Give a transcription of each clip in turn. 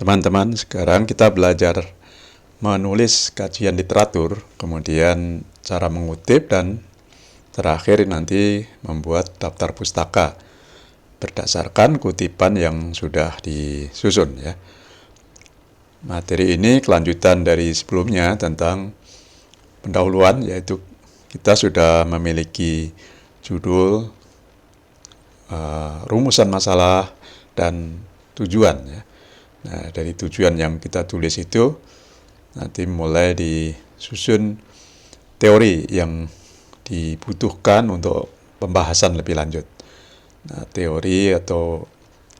Teman-teman, sekarang kita belajar menulis kajian literatur, kemudian cara mengutip, dan terakhir nanti membuat daftar pustaka berdasarkan kutipan yang sudah disusun ya. Materi ini kelanjutan dari sebelumnya tentang pendahuluan, yaitu kita sudah memiliki judul, rumusan masalah, dan tujuan ya. Nah, dari tujuan yang kita tulis itu nanti mulai disusun teori yang dibutuhkan untuk pembahasan lebih lanjut. Nah, teori atau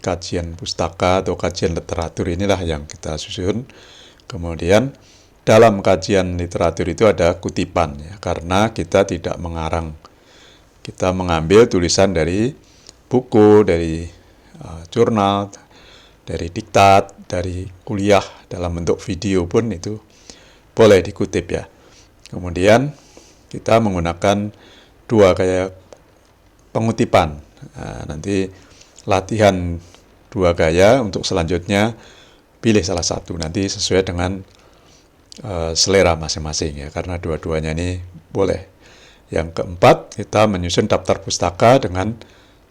kajian pustaka atau kajian literatur inilah yang kita susun. Kemudian dalam kajian literatur itu ada kutipan ya, karena kita tidak mengarang. Kita mengambil tulisan dari buku, dari jurnal, dari diktat, dari kuliah, dalam bentuk video pun itu boleh dikutip ya. Kemudian kita menggunakan dua gaya pengutipan. Nah, nanti latihan dua gaya, untuk selanjutnya pilih salah satu, nanti sesuai dengan selera masing-masing ya, karena dua-duanya ini boleh. Yang keempat, kita menyusun daftar pustaka dengan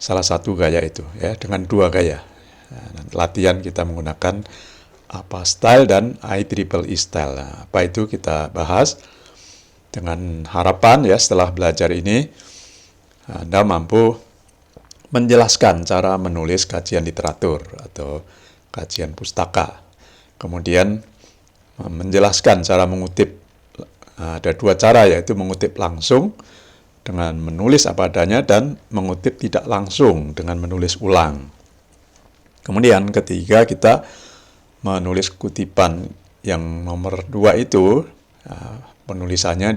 salah satu gaya itu ya, dengan dua gaya. Nah, latihan kita menggunakan apa style dan IEEE style. Nah, apa itu kita bahas dengan harapan ya, setelah belajar ini Anda mampu menjelaskan cara menulis kajian literatur atau kajian pustaka. Kemudian menjelaskan cara mengutip. Ada dua cara, yaitu mengutip langsung dengan menulis apa adanya dan mengutip tidak langsung dengan menulis ulang. Kemudian ketiga, kita menulis kutipan yang nomor 2 itu, penulisannya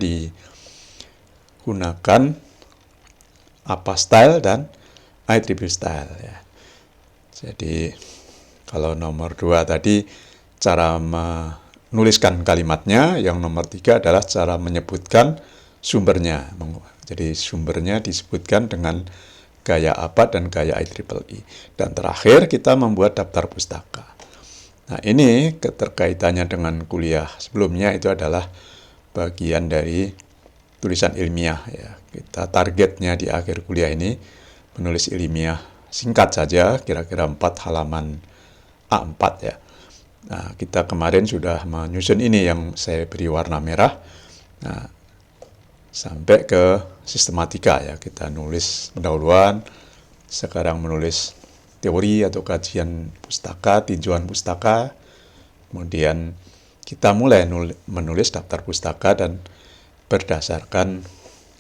digunakan apa style dan IEEE style ya. Jadi kalau nomor 2 tadi cara menuliskan kalimatnya, yang nomor 3 adalah cara menyebutkan sumbernya. Jadi sumbernya disebutkan dengan gaya apa dan gaya IEEE. Dan terakhir kita membuat daftar pustaka. Nah, ini keterkaitannya dengan kuliah sebelumnya, itu adalah bagian dari tulisan ilmiah ya. Kita targetnya di akhir kuliah ini menulis ilmiah singkat saja, kira-kira 4 halaman A4 ya. Nah, kita kemarin sudah menyusun ini yang saya beri warna merah. Nah, sampai ke sistematika ya, kita nulis pendahuluan, sekarang menulis teori atau kajian pustaka, tinjauan pustaka, kemudian kita mulai menulis daftar pustaka, dan berdasarkan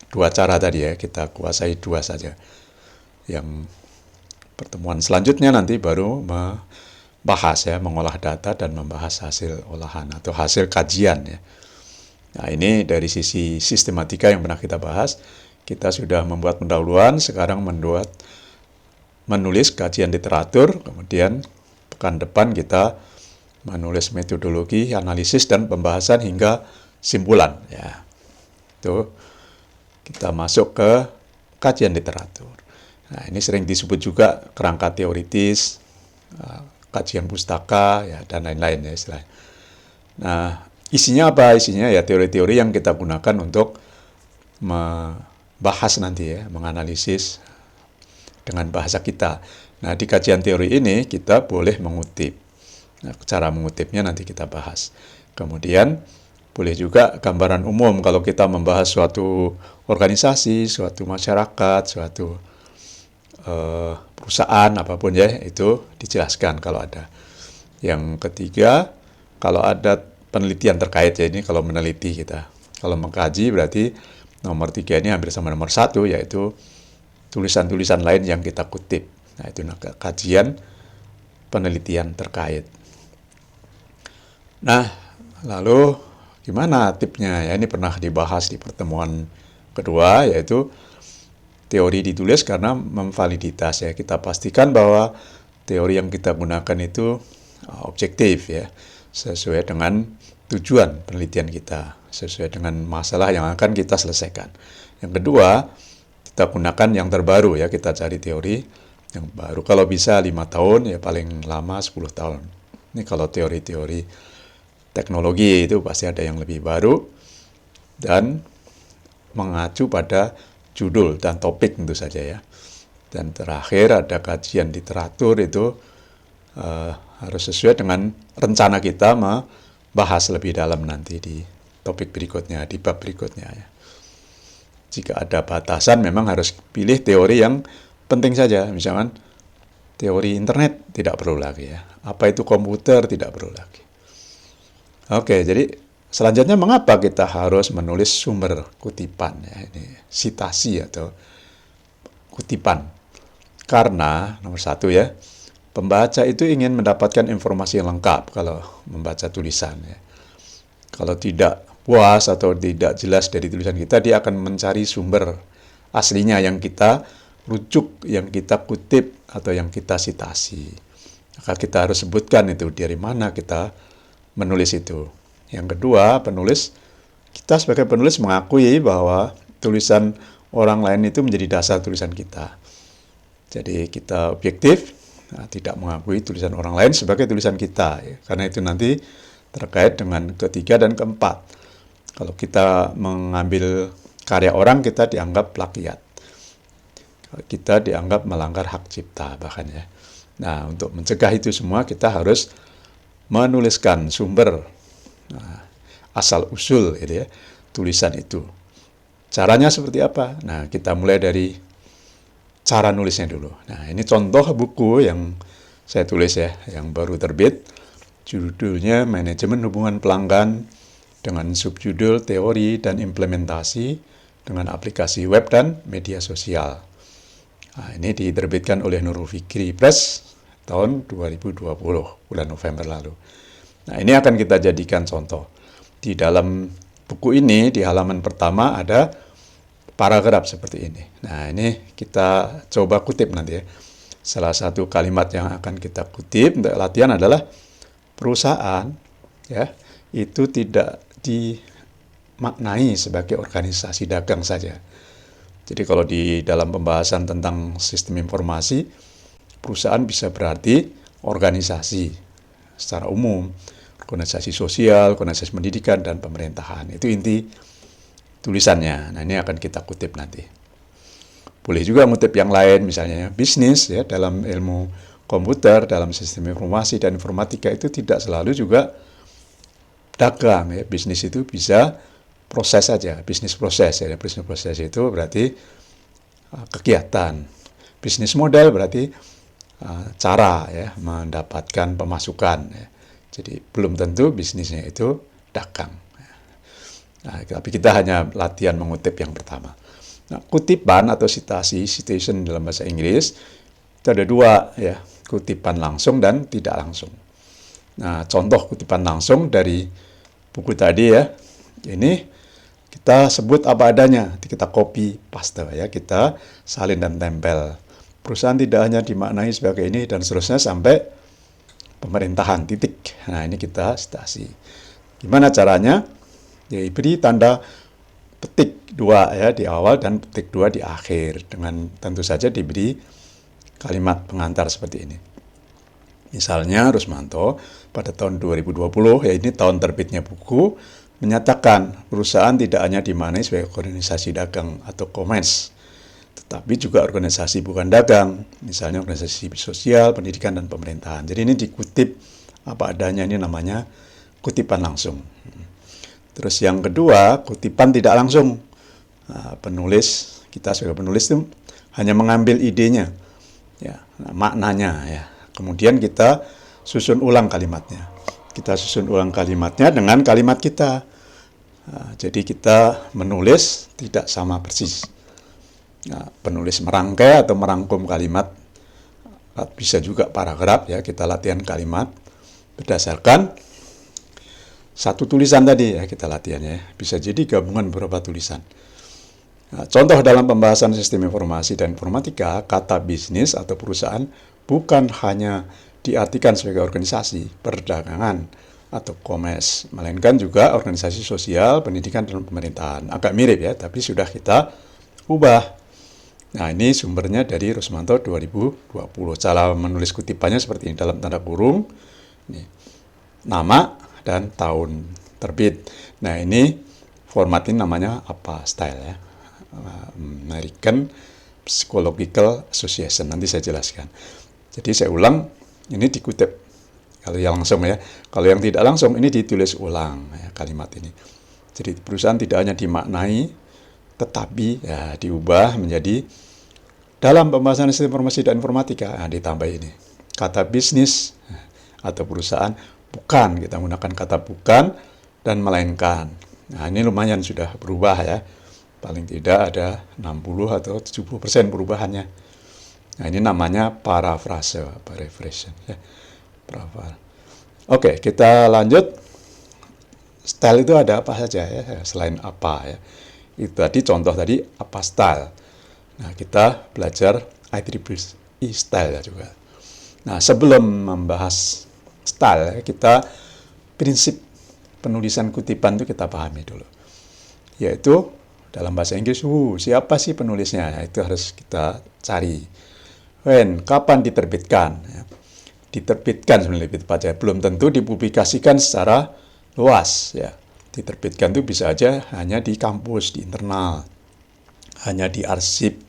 dua cara tadi ya, kita kuasai dua saja. Yang pertemuan selanjutnya nanti baru membahas ya, mengolah data dan membahas hasil olahan atau hasil kajian ya. Nah, ini dari sisi sistematika yang pernah kita bahas. Kita sudah membuat pendahuluan, sekarang menulis kajian literatur, kemudian pekan depan kita menulis metodologi, analisis, dan pembahasan hingga simpulan ya. Itu kita masuk ke kajian literatur. Nah, ini sering disebut juga kerangka teoritis, kajian pustaka ya, dan lain-lain ya istilahnya. Nah, isinya apa? Isinya ya teori-teori yang kita gunakan untuk membahas nanti ya, menganalisis dengan bahasa kita. Nah, di kajian teori ini kita boleh mengutip. Nah, cara mengutipnya nanti kita bahas. Kemudian boleh juga gambaran umum kalau kita membahas suatu organisasi, suatu masyarakat, suatu perusahaan apapun ya, itu dijelaskan kalau ada. Yang ketiga, kalau ada penelitian terkait ya, ini kalau meneliti kita. Kalau mengkaji berarti nomor 3 ini hampir sama nomor 1, yaitu tulisan-tulisan lain yang kita kutip. Nah, itu kajian penelitian terkait. Nah, lalu gimana tipnya ya? Ini pernah dibahas di pertemuan kedua, yaitu teori ditulis karena memvaliditas ya. Kita pastikan bahwa teori yang kita gunakan itu objektif ya, sesuai dengan tujuan penelitian kita, sesuai dengan masalah yang akan kita selesaikan. Yang kedua, kita gunakan yang terbaru ya, kita cari teori yang baru. Kalau bisa 5 tahun ya, paling lama 10 tahun. Ini kalau teori-teori teknologi itu pasti ada yang lebih baru dan mengacu pada judul dan topik tentu saja ya. Dan terakhir ada kajian literatur itu harus sesuai dengan rencana kita membahas lebih dalam nanti di topik berikutnya, di bab berikutnya ya. Jika ada batasan memang harus pilih teori yang penting saja, misalkan teori internet tidak perlu lagi ya. Apa itu komputer tidak perlu lagi. Oke, jadi selanjutnya mengapa kita harus menulis sumber kutipan ya, ini sitasi atau kutipan. Karena nomor satu ya, pembaca itu ingin mendapatkan informasi yang lengkap kalau membaca tulisan ya. Kalau tidak puas atau tidak jelas dari tulisan kita, dia akan mencari sumber aslinya yang kita rujuk, yang kita kutip atau yang kita sitasi. Maka kita harus sebutkan itu dari mana kita menulis itu. Yang kedua, kita sebagai penulis mengakui bahwa tulisan orang lain itu menjadi dasar tulisan kita. Jadi kita objektif, tidak mengakui tulisan orang lain sebagai tulisan kita. Ya. Karena itu nanti terkait dengan ketiga dan keempat. Kalau kita mengambil karya orang, kita dianggap plagiat. Kita dianggap melanggar hak cipta bahkan ya. Nah, untuk mencegah itu semua kita harus menuliskan sumber asal-usul gitu ya, tulisan itu. Caranya seperti apa? Nah, kita mulai dari cara nulisnya dulu. Nah, ini contoh buku yang saya tulis ya, yang baru terbit. Judulnya Manajemen Hubungan Pelanggan dengan subjudul Teori dan Implementasi dengan aplikasi web dan media sosial. Nah, ini diterbitkan oleh Nurul Fikri Press tahun 2020, bulan November lalu. Nah, ini akan kita jadikan contoh. Di dalam buku ini, di halaman pertama ada paragraf seperti ini. Nah, ini kita coba kutip nanti ya. Salah satu kalimat yang akan kita kutip untuk latihan adalah perusahaan ya, itu tidak dimaknai sebagai organisasi dagang saja. Jadi kalau di dalam pembahasan tentang sistem informasi, perusahaan bisa berarti organisasi secara umum, organisasi sosial, organisasi pendidikan, dan pemerintahan. Itu inti tulisannya. Nah, ini akan kita kutip nanti. Boleh juga ngutip yang lain, misalnya bisnis ya, dalam ilmu komputer, dalam sistem informasi dan informatika itu tidak selalu juga dagang ya. Bisnis itu bisa proses saja, bisnis proses ya. Bisnis proses itu berarti kegiatan. Bisnis model berarti cara ya mendapatkan pemasukan ya. Jadi belum tentu bisnisnya itu dagang. Nah, tapi kita hanya latihan mengutip yang pertama. Nah, kutipan atau citasi, citation dalam bahasa Inggris itu ada dua ya, kutipan langsung dan tidak langsung. Nah, contoh kutipan langsung dari buku tadi ya, ini kita sebut apa adanya, kita copy paste ya, kita salin dan tempel. Perusahaan tidak hanya dimaknai sebagai ini dan seterusnya sampai pemerintahan titik. Nah, ini kita citasi. Gimana caranya? Diberi tanda petik 2 ya di awal dan petik 2 di akhir, dengan tentu saja diberi kalimat pengantar seperti ini. Misalnya Rusmanto pada tahun 2020 ya, ini tahun terbitnya buku, menyatakan perusahaan tidak hanya dimaknai sebagai organisasi dagang atau commerce, tetapi juga organisasi bukan dagang, misalnya organisasi sosial, pendidikan, dan pemerintahan. Jadi ini dikutip apa adanya, ini namanya kutipan langsung. Terus yang kedua, kutipan tidak langsung. Nah, kita sebagai penulis itu hanya mengambil idenya, ya, maknanya ya. Kemudian kita susun ulang kalimatnya. Kita susun ulang kalimatnya dengan kalimat kita. Nah, jadi kita menulis tidak sama persis. Nah, penulis merangkai atau merangkum kalimat, bisa juga paragraf ya, kita latihan kalimat berdasarkan satu tulisan tadi ya, kita latihan ya. Bisa jadi gabungan beberapa tulisan. Nah, contoh dalam pembahasan sistem informasi dan informatika, kata bisnis atau perusahaan bukan hanya diartikan sebagai organisasi, perdagangan, atau commerce, melainkan juga organisasi sosial, pendidikan, dan pemerintahan. Agak mirip ya, tapi sudah kita ubah. Nah, ini sumbernya dari Rusmanto 2020. Cara menulis kutipannya seperti ini, dalam tanda kurung, Ini nama dan tahun terbit. Nah, ini format ini namanya apa style ya. American Psychological Association. Nanti saya jelaskan. Jadi saya ulang, ini dikutip kalau yang langsung ya. Kalau yang tidak langsung ini ditulis ulang ya, kalimat ini. Jadi perusahaan tidak hanya dimaknai, tetapi ya diubah menjadi dalam pembahasan sistem informasi dan informatika. Nah, ditambah ini kata bisnis atau perusahaan bukan, kita menggunakan kata bukan dan melainkan. Nah, ini lumayan sudah berubah ya. Paling tidak ada 60 atau 70% perubahannya. Nah, ini namanya parafrase, paraphrase ya. Oke, kita lanjut. Style itu ada apa saja ya, selain apa ya. Itu tadi contoh tadi apa style. Nah, kita belajar IEEE style ya juga. Nah, sebelum membahas style, kita prinsip penulisan kutipan itu kita pahami dulu. Yaitu dalam bahasa Inggris, siapa sih penulisnya? Nah, itu harus kita cari. When, kapan diterbitkan? Ya. Diterbitkan sebenarnya lebih tepatnya. Belum tentu dipublikasikan secara luas. Ya. Diterbitkan itu bisa aja hanya di kampus, di internal. Hanya di arsip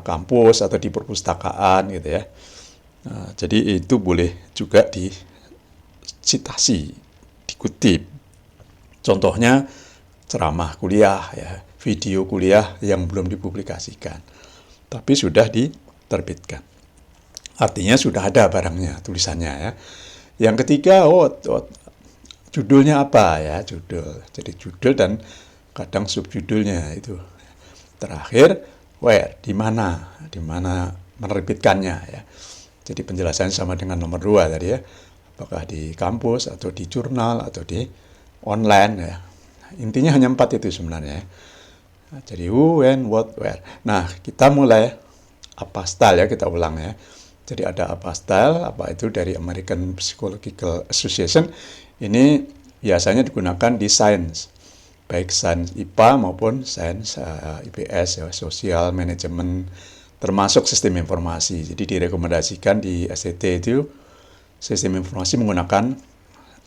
kampus atau di perpustakaan gitu ya. Jadi itu boleh juga dicitasi, dikutip. Contohnya ceramah kuliah ya, video kuliah yang belum dipublikasikan, tapi sudah diterbitkan. Artinya sudah ada barangnya, tulisannya ya. Yang ketiga, judulnya apa ya, judul. Jadi judul dan kadang subjudulnya itu. Terakhir, where, di mana menerbitkannya ya. Jadi penjelasannya sama dengan nomor 2 tadi ya. Apakah di kampus atau di jurnal atau di online ya. Intinya hanya 4 itu sebenarnya. Nah, jadi who, when, what, where. Nah, kita mulai apa style ya, kita ulang ya. Jadi ada apa style, apa itu dari American Psychological Association. Ini biasanya digunakan di sains. Baik sains IPA maupun sains IPS ya, sosial, manajemen, termasuk sistem informasi. Jadi direkomendasikan di STT itu sistem informasi menggunakan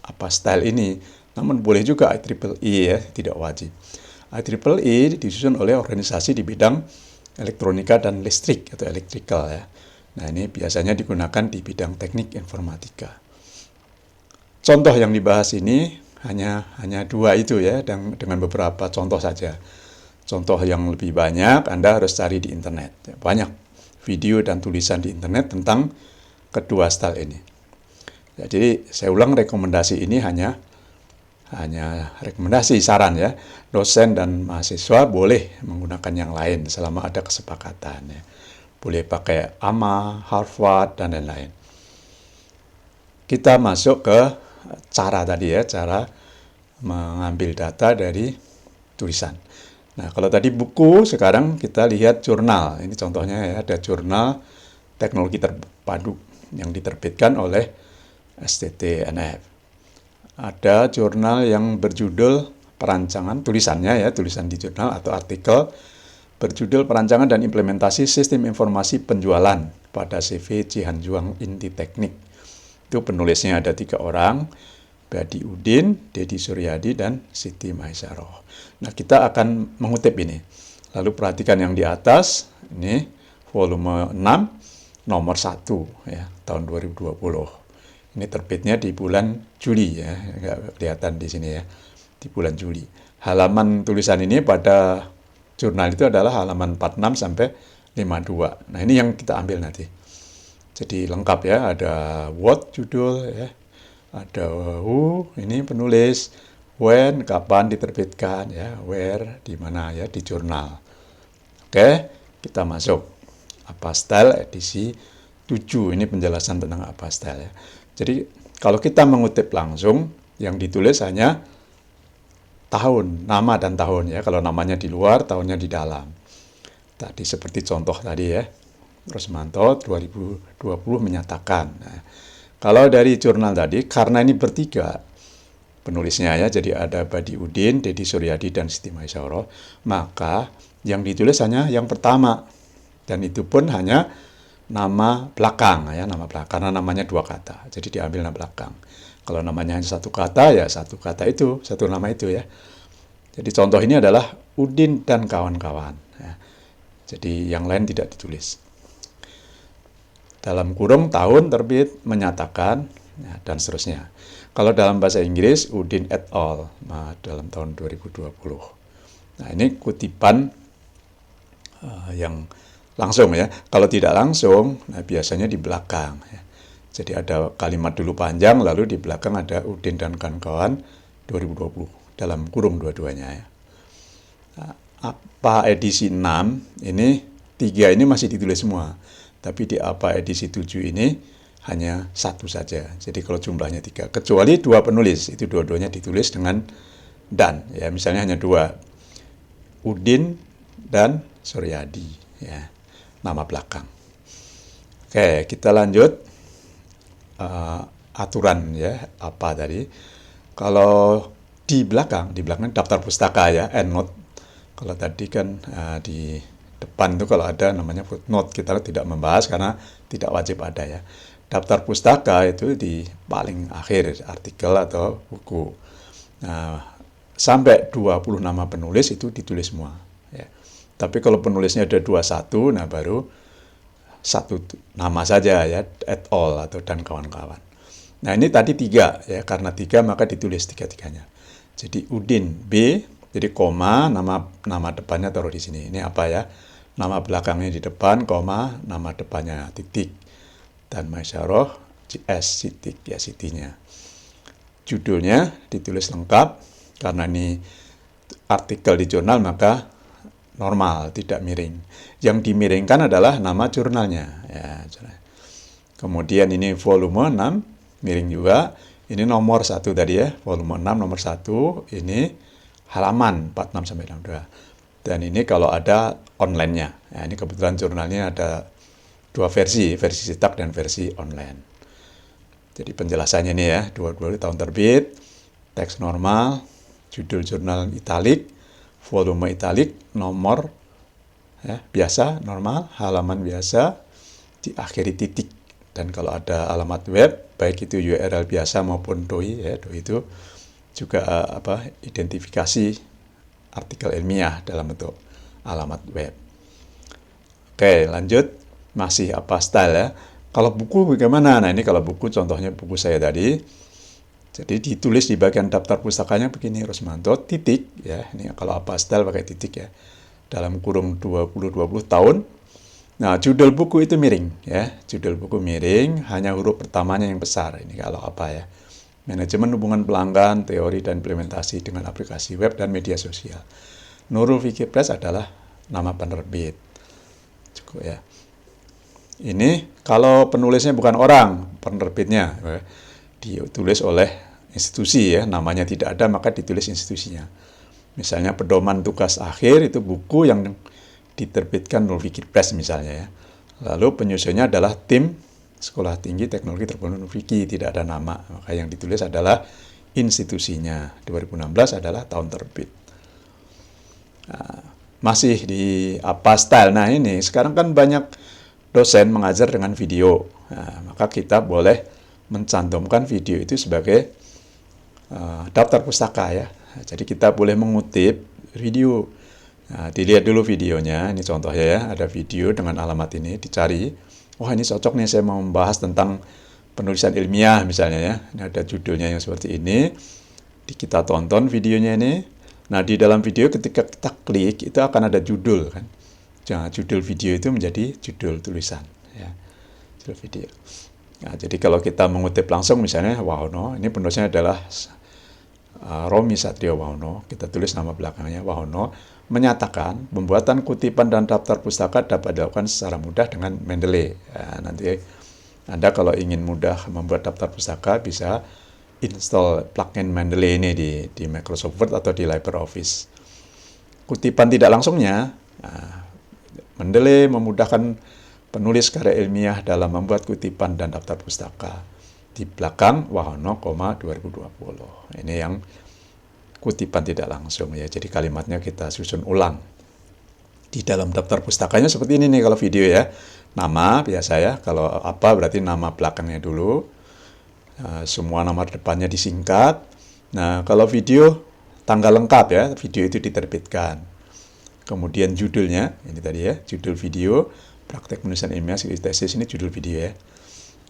apa style ini. Namun boleh juga IEEE ya, tidak wajib. IEEE disusun oleh organisasi di bidang elektronika dan listrik atau electrical ya. Nah, ini biasanya digunakan di bidang teknik informatika. Contoh yang dibahas ini hanya 2 itu ya, dan dengan beberapa contoh saja. Contoh yang lebih banyak Anda harus cari di internet. Banyak video dan tulisan di internet tentang kedua style ini. Ya, jadi saya ulang, rekomendasi ini hanya rekomendasi, saran ya. Dosen dan mahasiswa boleh menggunakan yang lain selama ada kesepakatan ya. Boleh pakai AMA, Harvard, dan lain-lain. Kita masuk ke cara tadi ya, cara mengambil data dari tulisan. Nah, kalau tadi buku, sekarang kita lihat jurnal. Ini contohnya ya, ada jurnal teknologi terpadu yang diterbitkan oleh STT-NF. Ada jurnal yang berjudul perancangan, tulisannya ya, tulisan di jurnal atau artikel berjudul perancangan dan implementasi sistem informasi penjualan pada CV Cihanjuang Inti Teknik. Itu penulisnya ada 3 orang, Badi Udin, Dedi Suryadi, dan Siti Maisaroh. Nah, kita akan mengutip ini. Lalu perhatikan yang di atas, ini volume 6, nomor 1 ya, tahun 2020. Ini terbitnya di bulan Juli ya, nggak kelihatan di sini ya, di bulan Juli. Halaman tulisan ini pada jurnal itu adalah halaman 46 sampai 52. Nah, ini yang kita ambil nanti. Jadi lengkap ya, ada what judul ya, ada who, ini penulis, when, kapan diterbitkan ya, where, di mana ya, di jurnal. Oke, kita masuk. Apa style edisi 7, ini penjelasan tentang apa style ya. Jadi kalau kita mengutip langsung, yang ditulis hanya tahun, nama dan tahun ya. Kalau namanya di luar, tahunnya di dalam. Tadi seperti contoh tadi ya, Rosmanto 2020 menyatakan. Nah, kalau dari jurnal tadi, karena ini bertiga penulisnya ya, jadi ada Badi Udin, Dedi Suryadi, dan Siti Maisaroh, maka yang ditulis hanya yang pertama. Dan itu pun hanya nama belakang ya, nama belakang karena namanya dua kata. Jadi diambil nama belakang. Kalau namanya hanya satu kata ya satu kata itu, satu nama itu ya. Jadi contoh ini adalah Udin dan kawan-kawan ya. Jadi yang lain tidak ditulis. Dalam kurung tahun terbit menyatakan ya, dan seterusnya. Kalau dalam bahasa Inggris Udin et al. Nah, dalam tahun 2020. Nah, ini kutipan yang langsung ya. Kalau tidak langsung, nah biasanya di belakang ya. Jadi ada kalimat dulu panjang, lalu di belakang ada Udin dan kawan-kawan 2020 dalam kurung dua-duanya ya. Nah, apa edisi 6 ini 3 ini masih ditulis semua. Tapi di apa edisi 7 ini hanya satu saja. Jadi kalau jumlahnya 3, kecuali 2 penulis, itu dua-duanya ditulis dengan dan ya, misalnya hanya 2. Udin dan Suryadi ya, nama belakang. Oke, kita lanjut aturan ya, apa tadi. Kalau di belakang daftar pustaka ya, endnote. Kalau tadi kan di depan itu kalau ada namanya footnote, kita tidak membahas karena tidak wajib ada ya. Daftar pustaka itu di paling akhir artikel atau buku. Nah, sampai 20 nama penulis itu ditulis semua ya. Tapi kalau penulisnya ada 21, nah baru satu nama saja ya, et al. Atau dan kawan-kawan. Nah ini tadi 3 ya, karena 3 maka ditulis 3-3-nya. Jadi Udin B, jadi koma, nama depannya taruh di sini. Ini apa ya? Nama belakangnya di depan, koma, nama depannya titik. Dan Maisyaroh S titik ya, sitinya. Judulnya ditulis lengkap, karena ini artikel di jurnal maka normal, tidak miring. Yang dimiringkan adalah nama jurnalnya. Ya, kemudian ini volume 6, miring juga. Ini nomor 1 tadi ya, volume 6 nomor 1, ini halaman 46 sampai 62. Dan ini kalau ada online-nya. Ya, ini kebetulan jurnalnya ada 2 versi cetak dan versi online. Jadi penjelasannya ini ya, 22 tahun terbit, teks normal, judul jurnal italik, volume italik, nomor ya, biasa, normal, halaman biasa, diakhiri titik. Dan kalau ada alamat web, baik itu URL biasa maupun DOI ya, DOI itu juga identifikasi artikel ilmiah dalam bentuk alamat web. Oke, lanjut, masih apa style ya. Kalau buku bagaimana? Nah ini kalau buku, contohnya buku saya tadi. Jadi ditulis di bagian daftar pustakanya begini, Rusmanto, titik, ya. Ini kalau apa style pakai titik ya. Dalam kurung 20-20 tahun. Nah, judul buku itu miring, ya. Judul buku miring, hanya huruf pertamanya yang besar. Ini kalau apa ya. Manajemen hubungan pelanggan, teori dan implementasi dengan aplikasi web dan media sosial. Nurul Fikri Press adalah nama penerbit. Cukup ya. Ini kalau penulisnya bukan orang, penerbitnya ditulis oleh institusi ya, namanya tidak ada maka ditulis institusinya. Misalnya pedoman tugas akhir itu buku yang diterbitkan Nurul Fikri Press misalnya ya. Lalu penyusunnya adalah tim Sekolah Tinggi Teknologi Terpadu Nurul Fikri, tidak ada nama, maka yang ditulis adalah institusinya. 2016 adalah tahun terbit. Nah, masih di apa style. Nah ini sekarang kan banyak dosen mengajar dengan video. Nah, maka kita boleh mencantumkan video itu sebagai daftar pustaka ya. Jadi kita boleh mengutip video. Nah, dilihat dulu videonya. Ini contohnya ya, ada video dengan alamat ini, dicari. Wah ini cocok nih, saya mau membahas tentang penulisan ilmiah misalnya ya. Ini ada judulnya yang seperti ini. Kita tonton videonya ini. Nah di dalam video ketika kita klik itu akan ada judul kan. Nah, judul video itu menjadi judul tulisan ya. Judul video. Nah, jadi kalau kita mengutip langsung misalnya Wahono, ini penulisnya adalah Romi Satrio Wahono, kita tulis nama belakangnya Wahono, menyatakan pembuatan kutipan dan daftar pustaka dapat dilakukan secara mudah dengan Mendeley. Ya, nanti Anda kalau ingin mudah membuat daftar pustaka bisa install plugin Mendeley ini di Microsoft Word atau di LibreOffice. Kutipan tidak langsungnya, Mendeley memudahkan penulis karya ilmiah dalam membuat kutipan dan daftar pustaka. Di belakang Wahono, 2020. Ini yang kutipan tidak langsung ya. Jadi kalimatnya kita susun ulang. Di dalam daftar pustakanya seperti ini nih kalau video ya. nama biasa ya. Kalau apa berarti nama belakangnya dulu. Semua nama depannya disingkat. Nah, kalau video tanggal lengkap ya, video itu diterbitkan. Kemudian judulnya, ini tadi ya, judul video, praktek penulisan ilmiah tesis, ini judul video ya.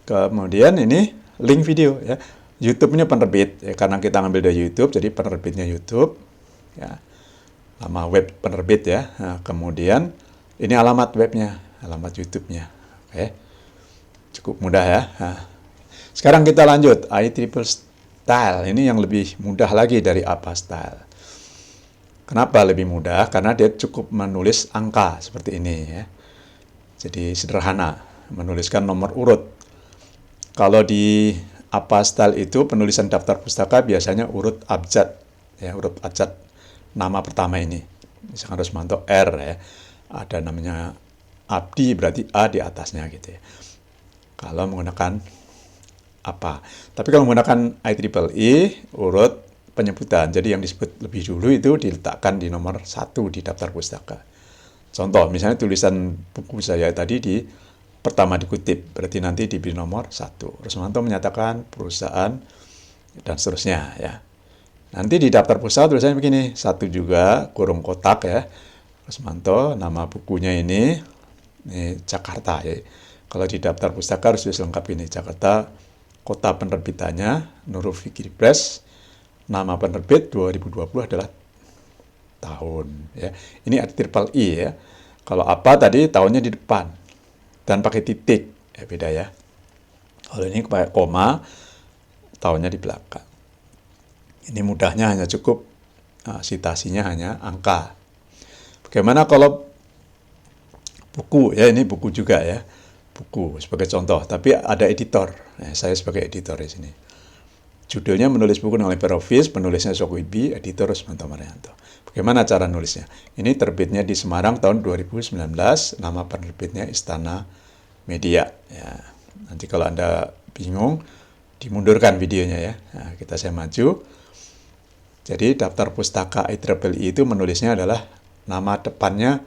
Kemudian ini link video ya. YouTube ini penerbit ya, karena kita ngambil dari YouTube, jadi penerbitnya YouTube ya. Nama web penerbit ya. Nah, kemudian ini alamat webnya, alamat YouTube-nya. Oke. Cukup mudah ya. Nah, sekarang kita lanjut, IEEE Style. Ini yang lebih mudah lagi dari APA Style. Kenapa lebih mudah? Karena dia cukup menulis angka seperti ini ya. Jadi sederhana, menuliskan nomor urut. Kalau di APA Style itu penulisan daftar pustaka biasanya urut abjad, ya, urut abjad nama pertama ini. Misalkan Rusmanto R ya. Ada namanya Abdi berarti A di atasnya gitu ya. Kalau menggunakan apa. Tapi kalau menggunakan IEEE urut penyebutan. Jadi yang disebut lebih dulu itu diletakkan di nomor 1 di daftar pustaka. Contoh, misalnya tulisan buku saya tadi di pertama dikutip, berarti nanti diberi nomor 1. Rusmanto menyatakan perusahaan dan seterusnya ya. Nanti di daftar pustaka tulisannya begini, 1 juga kurung kotak ya. Rusmanto, nama bukunya ini Jakarta ya. Kalau di daftar pustaka harus lengkap ini, Jakarta, kota penerbitannya Nurul Fikri Press, nama penerbit 2020 adalah tahun ya. Ini IEEE ya. Kalau apa tadi tahunnya di depan dan pakai titik ya, beda ya. Kalau ini pakai koma, tahunnya di belakang. Ini mudahnya hanya cukup citasinya hanya angka. Bagaimana kalau buku ya, ini buku juga ya. Buku sebagai contoh, tapi ada editor. Nah, saya sebagai editor di sini. Judulnya menulis buku dengan LibreOffice, penulisnya Sokoibi, editor Rusmanto Marianto. Bagaimana cara nulisnya? Ini terbitnya di Semarang tahun 2019, nama penerbitnya Istana Media. Ya, nanti kalau Anda bingung, dimundurkan videonya ya. Nah, saya maju. Jadi daftar pustaka IEEE itu menulisnya adalah nama depannya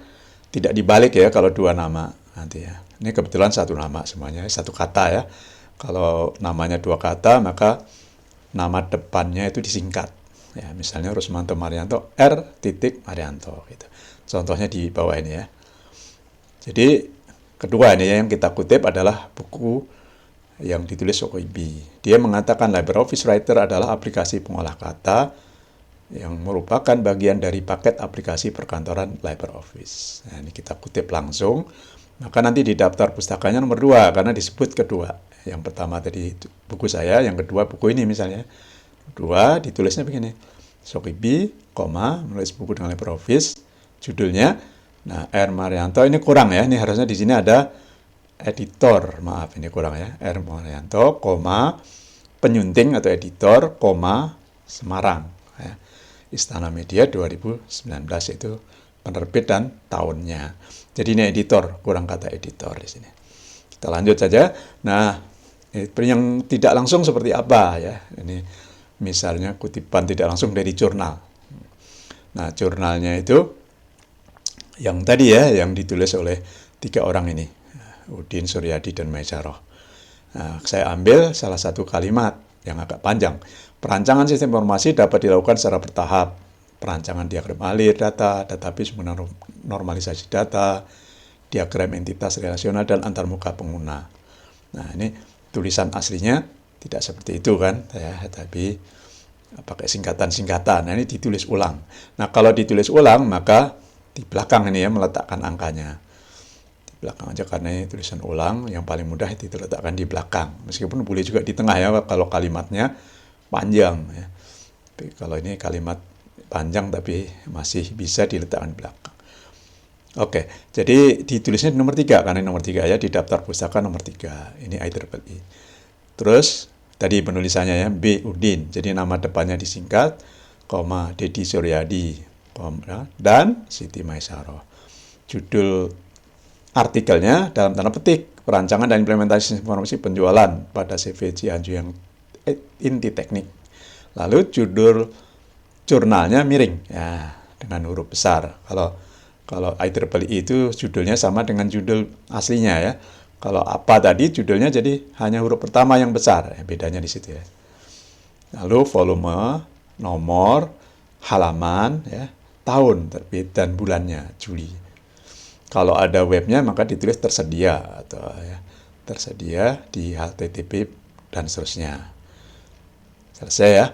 tidak dibalik ya kalau 2 nama nanti ya. Ini kebetulan 1 nama semuanya, 1 kata ya. Kalau namanya 2 kata, maka nama depannya itu disingkat. Ya, misalnya Rusmanto Marianto R. Marianto gitu. Contohnya di bawah ini ya. Jadi kedua ini yang kita kutip adalah buku yang ditulis Sokoibi. Dia mengatakan LibreOffice Writer adalah aplikasi pengolah kata yang merupakan bagian dari paket aplikasi perkantoran LibreOffice. Nah, ini kita kutip langsung. Maka nanti di daftar pustakanya nomor 2 karena disebut kedua. Yang pertama tadi buku saya, yang kedua buku ini misalnya. 2 ditulisnya begini. Sokoibi, menulis buku dengan LibreOffice, judulnya. Nah, R. Marianto ini kurang ya. Ini harusnya di sini ada editor. Maaf, ini kurang ya. R. Marianto, penyunting atau editor, Semarang. Ya. Istana Media 2019 itu penerbit dan tahunnya. Jadi ini editor, kurang kata editor di sini. Kita lanjut saja. Nah, yang tidak langsung seperti apa ya? Ini misalnya kutipan tidak langsung dari jurnal. Nah, jurnalnya itu yang tadi ya, yang ditulis oleh 3 orang ini, Udin, Suryadi, dan Maesaroh. Nah, saya ambil salah satu kalimat yang agak panjang. Perancangan sistem informasi dapat dilakukan secara bertahap. Perancangan diagram alir data, database menggunakan normalisasi data, diagram entitas relasional, dan antarmuka pengguna. Nah, ini tulisan aslinya tidak seperti itu kan, ya, tapi pakai singkatan-singkatan. Nah, ini ditulis ulang. Nah, kalau ditulis ulang, maka di belakang ini ya meletakkan angkanya. Di belakang aja karena ini tulisan ulang, yang paling mudah itu diletakkan di belakang. Meskipun boleh juga di tengah ya, kalau kalimatnya panjang. Ya. Tapi kalau ini kalimat panjang tapi masih bisa diletakkan di belakang. Oke, jadi ditulisnya di nomor 3, karena nomor 3 ya, di daftar pustaka nomor 3. Ini IEEE. Terus, tadi penulisannya ya, B. Udin. Jadi nama depannya disingkat, Dedi Suryadi, dan Siti Maesaroh. Judul artikelnya dalam tanda petik, perancangan dan implementasi informasi penjualan pada CV Cianjur yang inti teknik. Lalu judul jurnalnya miring, ya, dengan huruf besar. Kalau IEEE itu judulnya sama dengan judul aslinya ya. Kalau apa tadi judulnya jadi hanya huruf pertama yang besar, bedanya di situ ya. Lalu volume, nomor, halaman, ya, tahun terbit dan bulannya Juli. Kalau ada webnya maka ditulis tersedia atau ya, tersedia di HTTP dan seterusnya. Selesai ya.